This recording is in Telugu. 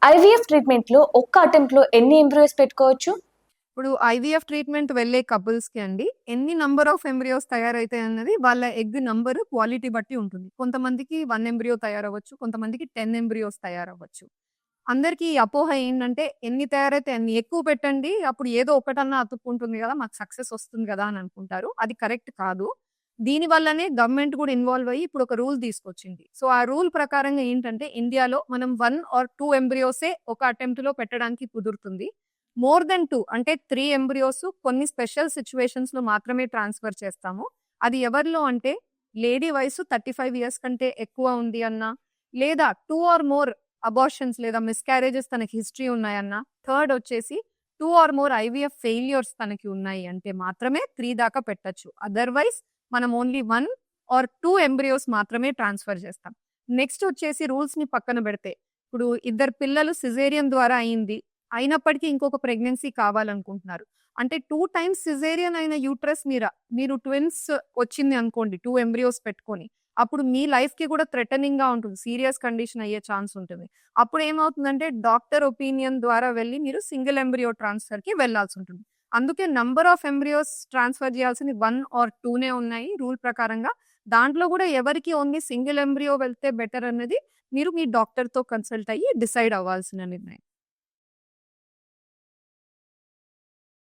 ఐవీఎఫ్ ట్రీట్మెంట్‌లో ఒక్క అటెంప్ట్‌లో ఎన్ని ఎంబ్రియోస్ పెట్టుకోవచ్చు? ఇప్పుడు ఐవీఎఫ్ ట్రీట్మెంట్ వెళ్ళే కపుల్స్‌కి అండి, ఎన్ని నంబర్ ఆఫ్ ఎంబ్రియోస్ తయారైతాయన్నది వాళ్ళ ఎగ్ నంబర్, క్వాలిటీ బట్టి ఉంటుంది. కొంతమందికి 1 ఎంబ్రియో తయారవ్వచ్చు. కొంతమందికి 10 ఎంబ్రియోస్ తయారవ్వచ్చు. అందరికీ ఈ అపోహ ఏంటంటే, ఎన్ని తయారైతే అన్ని ఎక్కువ పెట్టండి. అప్పుడు ఏదో ఒకటన్నా అతుక్కుంటుంది గదా! మాకు సక్సెస్ వస్తుంది గదా! అని అనుకుంటారు. అది కరెక్ట్ కాదు. దీని వల్లనే గవర్నమెంట్ కూడా ఇన్వాల్వ్ అయ్యి ఇప్పుడు ఒక రూల్ తీసుకొచ్చింది. సో, ఆ రూల్ ప్రకారంగా ఏంటంటే, ఇండియాలో మనం 1 ఆర్ 2 ఎంబ్రియోసే ఒక అటెంప్ట్‌లో పెట్టడానికి కుదురుతుంది. మోర్ దెన్ 2 అంటే 3 ఎంబ్రియోస్ కొన్ని స్పెషల్ సిట్యుయేషన్స్‌లో మాత్రమే ట్రాన్స్‌ఫర్ చేస్తాము. అది ఎవరిలో అంటే లేడీ వయసు 35 ఇయర్స్ కంటే ఎక్కువ ఉంది అన్నా, లేదా 2 ఆర్ మోర్ అబార్షన్స్ లేదా మిస్‌క్యారేజెస్ తనకి హిస్టరీ ఉన్నాయన్నా, థర్డ్ వచ్చేసి 2 ఆర్ మోర్ ఐవీఎఫ్ ఫెయిల్యూర్స్ తనకి ఉన్నాయి అంటే మాత్రమే 3 దాకా పెట్టొచ్చు. అదర్‌వైజ్ మనం ఓన్లీ 1 ఆర్ 2 ఎంబ్రియోస్ మాత్రమే ట్రాన్స్‌ఫర్ చేస్తాం. నెక్స్ట్ వచ్చేసి రూల్స్‌ని పక్కన పెడితే, ఇప్పుడు ఇద్దరు పిల్లలు సిజేరియన్ ద్వారా అయింది. అయినప్పటికీ ఇంకొక ప్రెగ్నెన్సీ కావాలనుకుంటున్నారు. అంటే 2 టైమ్స్ సిజేరియన్ అయిన యూట్రస్ మీరు ట్విన్స్ వచ్చింది అనుకోండి 2 ఎంబ్రియోస్ పెట్టుకొని. అప్పుడు మీ లైఫ్‌కి కూడా థ్రెటనింగ్‌గా ఉంటుంది. సీరియస్ కండిషన్ అయ్యే ఛాన్స్ ఉంటుంది. అప్పుడు ఏమవుతుందంటే డాక్టర్ ఒపీనియన్ ద్వారా వెళ్లి మీరు సింగిల్ ఎంబ్రియో ట్రాన్స్‌ఫర్‌కి వెళ్ళాల్సుంటుంది. అందుకే నంబర్ ఆఫ్ ఎంబ్రియోస్ ట్రాన్స్‌ఫర్ చేయాల్సింది 1 ఆర్ 2నే ఉన్నాయి రూల్ ప్రకారంగా. దాంట్లో కూడా ఎవరికి ఓన్లీ సింగిల్ ఎంబ్రియో వెళ్తే బెటర్ అన్నది మీరు మీ డాక్టర్‌తో కన్సల్ట్ అయ్యి డిసైడ్ అవ్వాల్సిన నిర్ణయం.